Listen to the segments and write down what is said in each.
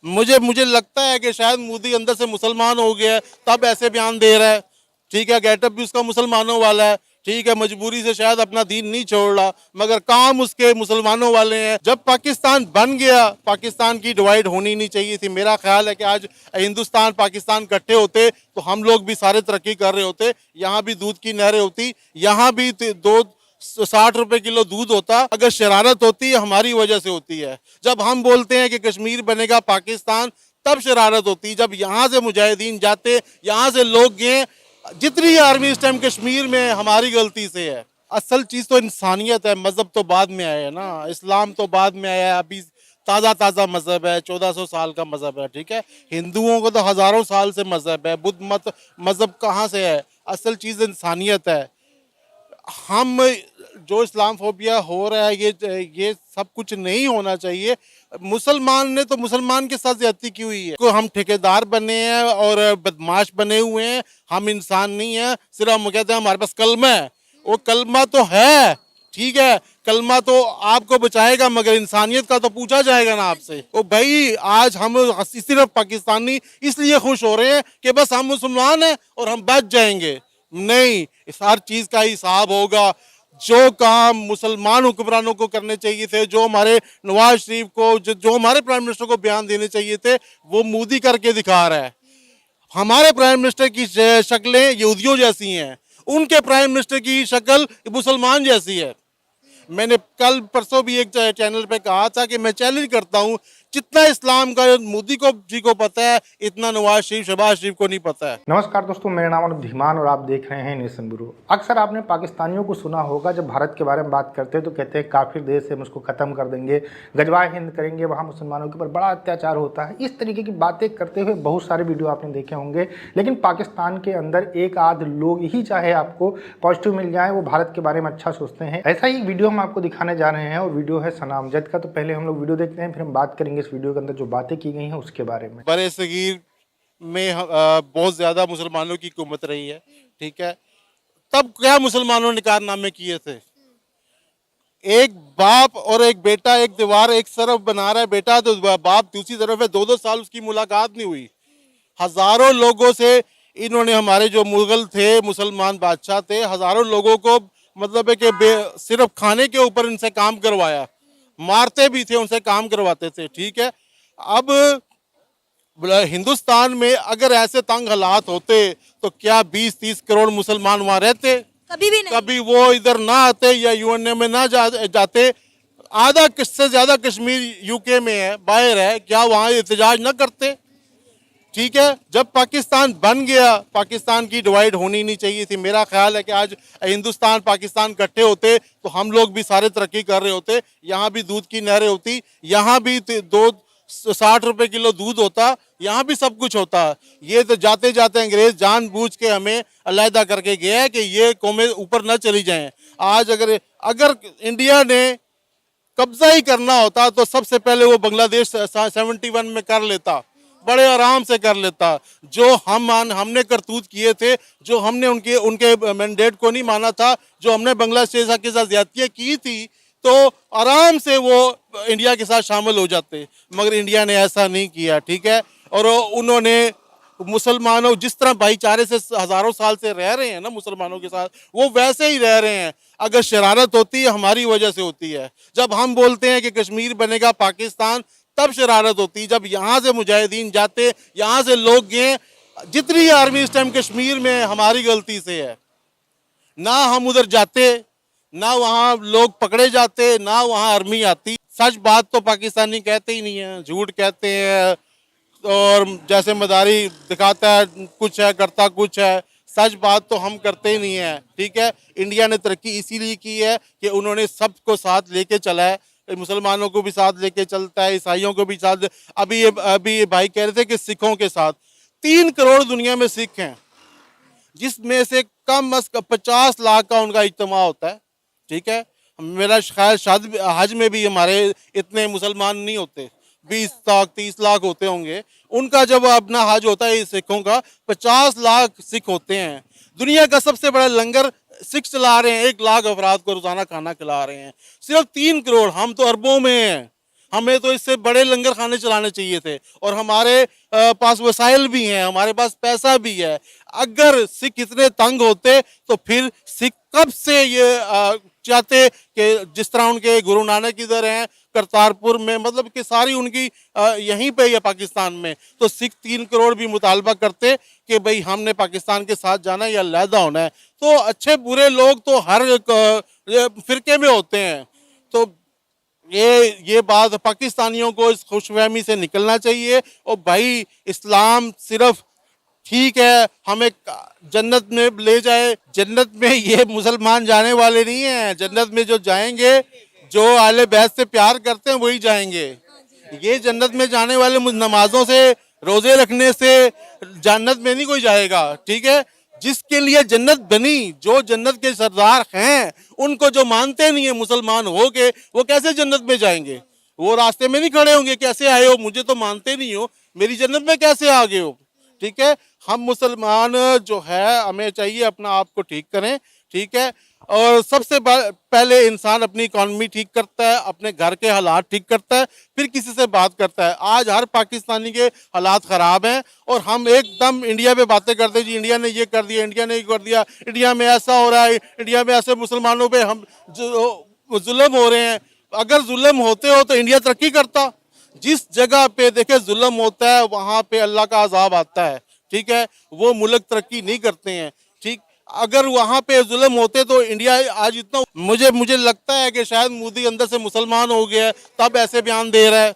मुझे मुझे लगता है कि शायद मोदी अंदर से मुसलमान हो गया है, तब ऐसे बयान दे रहा है। ठीक है, गेटअप भी उसका मुसलमानों वाला है। ठीक है, मजबूरी से शायद अपना दीन नहीं छोड़ रहा, मगर काम उसके मुसलमानों वाले हैं। जब पाकिस्तान बन गया, पाकिस्तान की डिवाइड होनी नहीं चाहिए थी। मेरा ख्याल है कि आज हिंदुस्तान पाकिस्तान इकट्ठे होते तो हम लोग भी सारे तरक्की कर रहे होते। यहाँ भी दूध की नहरें होती, यहाँ भी 60 रुपए किलो दूध होता। अगर शरारत होती है हमारी वजह से होती है। जब हम बोलते हैं कि कश्मीर बनेगा पाकिस्तान, तब शरारत होती। जब यहाँ से मुजाहिदीन जाते, यहाँ से लोग गए, जितनी आर्मी इस टाइम कश्मीर में हमारी गलती से है। असल चीज तो इंसानियत है। मजहब तो बाद में आया है ना, इस्लाम तो बाद में आया है। अभी ताज़ा ताज़ा मजहब है, 1400 साल का मजहब है। ठीक है, हिंदुओं को तो हजारों साल से मजहब है। बुद्ध मत मजहब कहाँ से है? असल चीज इंसानियत है। हम जो इस्लाम फोबिया हो रहा है, ये सब कुछ नहीं होना चाहिए। मुसलमान ने तो मुसलमान के साथ ज्यादती की हुई है। को हम ठेकेदार बने हैं और बदमाश बने हुए हैं, हम इंसान नहीं है। सिर्फ हम कहते हैं हमारे पास कलमा है। वो कलमा तो है, ठीक है, कलमा तो आपको बचाएगा, मगर इंसानियत का तो पूछा जाएगा ना आपसे। ओ भाई, आज हम सिर्फ पाकिस्तानी इसलिए खुश हो रहे हैं कि बस हम मुसलमान हैं और हम बच जाएंगे। नहीं, इस हर चीज का हिसाब होगा। जो काम मुसलमान हुक्मरानों को करने चाहिए थे, जो हमारे नवाज शरीफ को, जो हमारे प्राइम मिनिस्टर को बयान देने चाहिए थे, वो मोदी करके दिखा रहा है। हमारे प्राइम मिनिस्टर की शक्लें यहूदियों जैसी हैं, उनके प्राइम मिनिस्टर की शक्ल मुसलमान जैसी है। मैंने कल परसों भी एक चैनल पे कहा था कि मैं चैलेंज करता हूं, जितना इस्लाम का मोदी को जी को पता है, इतना नवाज शरीफ शहबाज शरीफ को नहीं पता है। नमस्कार दोस्तों, मेरा नाम अनुधीमान और आप देख रहे हैं नेशन ब्यूरो। अक्सर आपने पाकिस्तानियों को सुना होगा, जब भारत के बारे में बात करते हैं तो कहते हैं काफिर देश है, हम उसको ख़त्म कर देंगे, गजवा हिंद करेंगे, वहाँ मुसलमानों के ऊपर बड़ा अत्याचार होता है। इस तरीके की बातें करते हुए बहुत सारे वीडियो आपने देखे होंगे। लेकिन पाकिस्तान के अंदर एक आध लोग ही, चाहे आपको पॉजिटिव मिल जाए, वो भारत के बारे में अच्छा सोचते हैं। ऐसा ही वीडियो हम आपको दिखाने जा रहे हैं और वीडियो है सना अमजद का। तो पहले हम लोग वीडियो देखते हैं, फिर हम बात करेंगे इस वीडियो के अंदर जो बातें की गई हैं उसके बारे में। बड़े सगीर में बहुत ज्यादा मुसलमानों की हुकूमत रही है। ठीक है, तब क्या मुसलमानों ने कारनामे किए थे? एक बाप और एक बेटा, एक दीवार एक तरफ बना रहा है बेटा, तो बाप दूसरी तरफ है। 2-2 साल उसकी मुलाकात नहीं हुई। हजारों लोगों से इन्होंने, हमारे जो मुगल थे, मुसलमान बादशाह थे, हजारों लोगों को मतलब है कि सिर्फ खाने के ऊपर इनसे काम करवाया। मारते भी थे, उनसे काम करवाते थे। ठीक है, अब हिंदुस्तान में अगर ऐसे तंग हालात होते तो क्या 20-30 करोड़ मुसलमान वहां रहते? कभी भी नहीं। कभी वो इधर ना आते या यूएनए में ना जाते। आधा से ज्यादा कश्मीर यूके में है, बाहर है, क्या वहां एहतजाज ना करते? ठीक है, जब पाकिस्तान बन गया, पाकिस्तान की डिवाइड होनी नहीं चाहिए थी। मेरा ख्याल है कि आज हिंदुस्तान पाकिस्तान इकट्ठे होते तो हम लोग भी सारे तरक्की कर रहे होते। यहाँ भी दूध की नहरें होती, यहाँ भी 60 रुपए किलो दूध होता, यहाँ भी सब कुछ होता। ये तो जाते जाते अंग्रेज जानबूझ के हमें अलहदा करके गया है कि ये कौमें ऊपर न चली जाएं। आज अगर अगर इंडिया ने कब्जा ही करना होता तो सबसे पहले वो बांग्लादेश 71 में कर लेता, बड़े आराम से कर लेता। जो हमने करतूत किए थे, जो हमने उनके मैंडेट को नहीं माना था, जो हमने बांग्लादेश के साथ ज्यादतियां की थी, तो आराम से वो इंडिया के साथ शामिल हो जाते। मगर इंडिया ने ऐसा नहीं किया। ठीक है, और उन्होंने मुसलमानों, जिस तरह भाईचारे से हजारों साल से रह रहे हैं ना मुसलमानों के साथ, वो वैसे ही रह रहे हैं। अगर शरारत होती है हमारी वजह से होती है। जब हम बोलते हैं कि कश्मीर बनेगा पाकिस्तान, तब शरारत होती। जब यहाँ से मुजाहिदीन जाते, यहाँ से लोग गए, जितनी आर्मी इस टाइम कश्मीर में हमारी गलती से है। ना हम उधर जाते, ना वहाँ लोग पकड़े जाते, ना वहाँ आर्मी आती। सच बात तो पाकिस्तानी कहते ही नहीं है, झूठ कहते हैं और जैसे मदारी दिखाता है कुछ है, करता कुछ है। सच बात तो हम करते ही नहीं है। ठीक है, इंडिया ने तरक्की इसीलिए की है कि उन्होंने सबको साथ लेके चला है। मुसलमानों को भी साथ लेके चलता है, ईसाइयों को भी साथ। अभी ये भाई कह रहे थे कि सिखों के साथ 3 करोड़ दुनिया में सिख हैं, जिसमें से कम अज कम 50 लाख का उनका इज्तिमा होता है। ठीक है, मेरा ख्याल शायद हज में भी हमारे इतने मुसलमान नहीं होते, 20 लाख 30 लाख होते होंगे। उनका जब अपना हज होता है सिखों का, 50 लाख सिख होते हैं। दुनिया का सबसे बड़ा लंगर सिख चला रहे हैं, 1 लाख अफराद को रोजाना खाना खिला रहे हैं। सिर्फ 3 करोड़, हम तो अरबों में हैं। हमें तो इससे बड़े लंगर खाने चलाने चाहिए थे, और हमारे पास वसाइल भी हैं, हमारे पास पैसा भी है। अगर सिख इतने तंग होते तो फिर सिख कब से ये चाहते कि जिस तरह उनके गुरु नानक इधर हैं करतारपुर में, मतलब कि सारी उनकी यहीं पे ही है पाकिस्तान में, तो सिख 3 करोड़ भी मुतालबा करते कि भाई हमने पाकिस्तान के साथ जाना है या अलहदा होना है। तो अच्छे बुरे लोग तो हर फिरके में होते हैं। तो ये बात पाकिस्तानियों को इस खुशफहमी से निकलना चाहिए। और भाई इस्लाम सिर्फ ठीक है हमें जन्नत में ले जाए, जन्नत में ये मुसलमान जाने वाले नहीं हैं। जन्नत में जो जाएंगे, जो आले बैत से प्यार करते हैं वही जाएंगे। ये जन्नत में जाने वाले नमाजों से, रोजे रखने से जन्नत में नहीं कोई जाएगा, ठीक है। जिसके लिए जन्नत बनी, जो जन्नत के सरदार हैं, उनको जो मानते नहीं है मुसलमान हो के, वो कैसे जन्नत में जाएंगे? वो रास्ते में नहीं खड़े होंगे, कैसे आए हो, मुझे तो मानते नहीं हो, मेरी जन्नत में कैसे आ गए हो? ठीक है, हम मुसलमान जो है हमें चाहिए अपना आप को ठीक करें, ठीक है। और सबसे पहले इंसान अपनी इकॉनमी ठीक करता है, अपने घर के हालात ठीक करता है, फिर किसी से बात करता है। आज हर पाकिस्तानी के हालात ख़राब हैं और हम एकदम इंडिया पे बातें करते हैं, जी इंडिया ने ये कर दिया, इंडिया ने ये कर दिया, इंडिया में ऐसा हो रहा है, इंडिया में ऐसे मुसलमानों पे हम जुल्म हो रहे हैं। अगर जुल्म होते हो तो इंडिया तरक्की करता। जिस जगह पे देखे जुल्म होता है वहाँ पे अल्लाह का अजाब आता है, ठीक है, वो मुल्क तरक्की नहीं करते हैं, ठीक। अगर वहाँ पे जुल्म होते तो इंडिया आज इतना, मुझे लगता है कि शायद मोदी अंदर से मुसलमान हो गया है तब ऐसे बयान दे रहा है,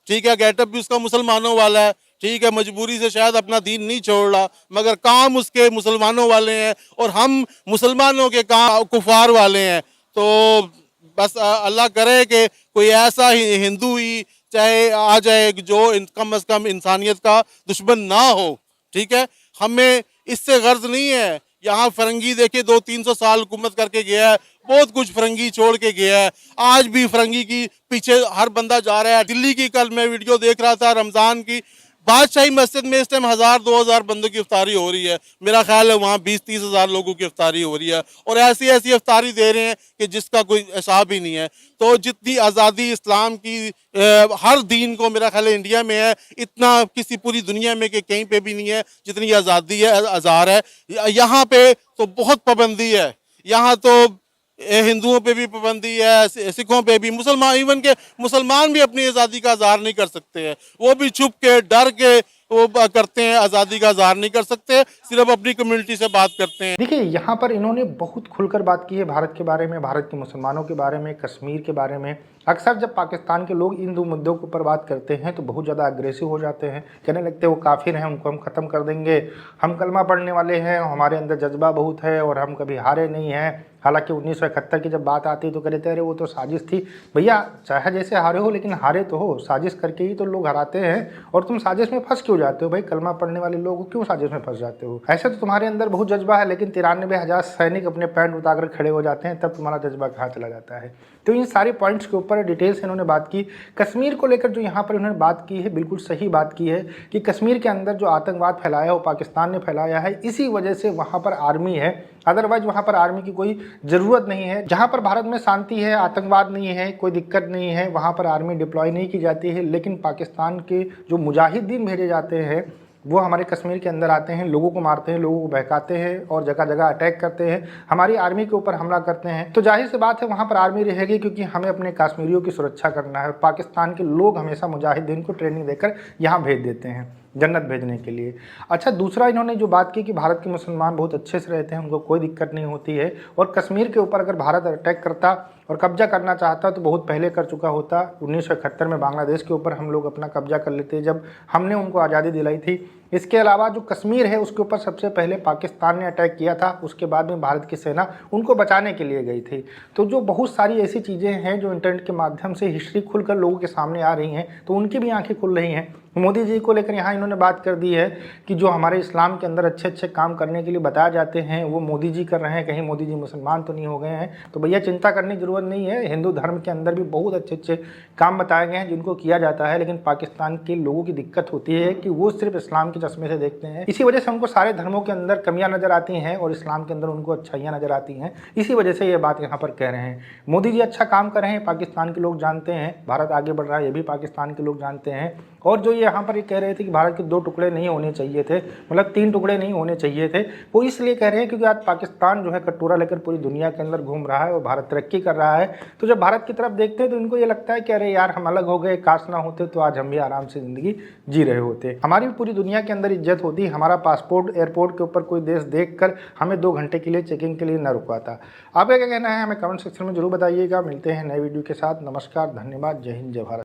ठीक है। गेटअप भी उसका मुसलमानों वाला है, ठीक है, मजबूरी से शायद अपना दीन नहीं छोड़ रहा, मगर काम उसके मुसलमानों वाले हैं और हम मुसलमानों के काम कुफार वाले हैं। तो बस अल्लाह करे कि कोई ऐसा ही हिंदू ही चाहे आ जाए जो कम अज़ कम इंसानियत का दुश्मन ना हो, ठीक है। हमें इससे गर्ज नहीं है। यहाँ फरंगी देखे 200-300 साल हुकूमत करके गया है, बहुत कुछ फरंगी छोड़ के गया है, आज भी फरंगी की पीछे हर बंदा जा रहा है। दिल्ली की कल मैं वीडियो देख रहा था, रमज़ान की बादशाही मस्जिद में इस टाइम 1000-2000 बंदों की इफ्तारी हो रही है। मेरा ख्याल है वहाँ 20-30 हज़ार लोगों की इफ्तारी हो रही है और ऐसी ऐसी इफ्तारी दे रहे हैं कि जिसका कोई हिसाब ही नहीं है। तो जितनी आज़ादी इस्लाम की हर दीन को मेरा ख्याल है इंडिया में है, इतना किसी पूरी दुनिया में कि कहीं पे भी नहीं है जितनी आज़ादी है, आज़ार है। यहाँ पे तो बहुत पाबंदी है, यहाँ तो हिंदुओं पे भी पाबंदी है, सिखों पे भी, मुसलमान इवन के मुसलमान भी अपनी आज़ादी का इज़हार नहीं कर सकते हैं। वो भी छुप के डर के वो करते हैं, आज़ादी का इज़हार नहीं कर सकते, सिर्फ अपनी कम्युनिटी से बात करते हैं। देखिए यहाँ पर इन्होंने बहुत खुलकर बात की है भारत के बारे में, भारत के मुसलमानों के बारे में, कश्मीर के बारे में। अक्सर जब पाकिस्तान के लोग इन दो मुद्दों के ऊपर बात करते हैं तो बहुत ज़्यादा अग्रेसिव हो जाते हैं, कहने लगते हैं वो काफिर हैं, उनको हम ख़त्म कर देंगे, हम कलमा पढ़ने वाले हैं, हमारे अंदर जज्बा बहुत है और हम कभी हारे नहीं हैं। हालांकि 1971 की जब बात आती तो कहते अरे वो तो साजिश थी। भैया चाहे जैसे हारे हो लेकिन हारे तो हो, साजिश करके ही तो लोग हराते हैं। और तुम साजिश में फंस क्यों जाते हो भाई? कलमा पढ़ने वाले लोग क्यों साजिश में फंस जाते हो? ऐसे तो तुम्हारे अंदर बहुत जज्बा है, लेकिन 93,000 सैनिक अपने पैंट उतार खड़े हो जाते हैं, तब तुम्हारा जज्बा कहाँ चला जाता है? तो इन सारे पॉइंट्स के ऊपर डिटेल से इन्होंने बात की। कश्मीर को लेकर जो यहाँ पर इन्होंने बात की है, बिल्कुल सही बात की है कि कश्मीर के अंदर जो आतंकवाद फैलाया वो पाकिस्तान ने फैलाया है, इसी वजह से वहाँ पर आर्मी है। अदरवाइज वहाँ पर आर्मी की कोई ज़रूरत नहीं है। जहाँ पर भारत में शांति है, आतंकवाद नहीं है, कोई दिक्कत नहीं है, वहाँ पर आर्मी डिप्लॉय नहीं की जाती है। लेकिन पाकिस्तान के जो मुजाहिदीन भेजे जाते हैं वो हमारे कश्मीर के अंदर आते हैं, लोगों को मारते हैं, लोगों को बहकाते हैं और जगह जगह अटैक करते हैं, हमारी आर्मी के ऊपर हमला करते हैं। तो जाहिर सी बात है वहाँ पर आर्मी रहेगी, क्योंकि हमें अपने कश्मीरियों की सुरक्षा करना है। पाकिस्तान के लोग हमेशा मुजाहिदीन को ट्रेनिंग देकर यहाँ भेज देते हैं जन्नत भेजने के लिए। अच्छा, दूसरा इन्होंने जो बात की कि भारत के मुसलमान बहुत अच्छे से रहते हैं, उनको कोई दिक्कत नहीं होती है, और कश्मीर के ऊपर अगर भारत अटैक करता और कब्जा करना चाहता तो बहुत पहले कर चुका होता। 1971 में बांग्लादेश के ऊपर हम लोग अपना कब्जा कर लेते जब हमने उनको आज़ादी दिलाई थी। इसके अलावा जो कश्मीर है उसके ऊपर सबसे पहले पाकिस्तान ने अटैक किया था, उसके बाद में भारत की सेना उनको बचाने के लिए गई थी। तो जो बहुत सारी ऐसी चीज़ें हैं जो इंटरनेट के माध्यम से हिस्ट्री खुलकर लोगों के सामने आ रही हैं, तो उनकी भी आंखें खुल रही हैं। मोदी जी को लेकर यहाँ इन्होंने बात कर दी है कि जो हमारे इस्लाम के अंदर अच्छे अच्छे काम करने के लिए बताए जाते हैं वो मोदी जी कर रहे हैं, कहीं मोदी जी मुसलमान तो नहीं हो गए हैं। तो भैया चिंता करने की ज़रूरत नहीं है, हिंदू धर्म के अंदर भी बहुत अच्छे अच्छे काम बताए गए हैं जिनको किया जाता है, लेकिन पाकिस्तान के लोगों की दिक्कत होती है कि वो सिर्फ इस्लाम के चश्मे से देखते हैं। इसी वजह से उनको सारे धर्मों के अंदर कमियाँ नज़र आती हैं और इस्लाम के अंदर उनको अच्छाइयाँ नज़र आती हैं। इसी वजह से ये बात यहाँ पर कह रहे हैं। मोदी जी अच्छा काम कर रहे हैं, पाकिस्तान के लोग जानते हैं, भारत आगे बढ़ रहा है ये भी पाकिस्तान के लोग जानते हैं। और जो ये यहाँ पर ये कह रहे थे कि भारत के 2 टुकड़े नहीं होने चाहिए थे, मतलब 3 टुकड़े नहीं होने चाहिए थे, वो इसलिए कह रहे हैं क्योंकि आज पाकिस्तान जो है कटोरा लेकर पूरी दुनिया के अंदर घूम रहा है और भारत तरक्की कर रहा है। तो जब भारत की तरफ देखते हैं तो इनको ये लगता है कि अरे यार हम अलग हो गए, काश ना होते तो आज हम भी आराम से ज़िंदगी जी रहे होते, हमारी भी पूरी दुनिया के अंदर इज्जत होती, हमारा पासपोर्ट एयरपोर्ट के ऊपर कोई देश देख कर हमें 2 घंटे के लिए चेकिंग के लिए न रुकवाता। आपका क्या कहना है हमें कमेंट सेक्शन में जरूर बताइएगा। मिलते हैं नए वीडियो के साथ। नमस्कार, धन्यवाद, जय हिंद, जय भारत।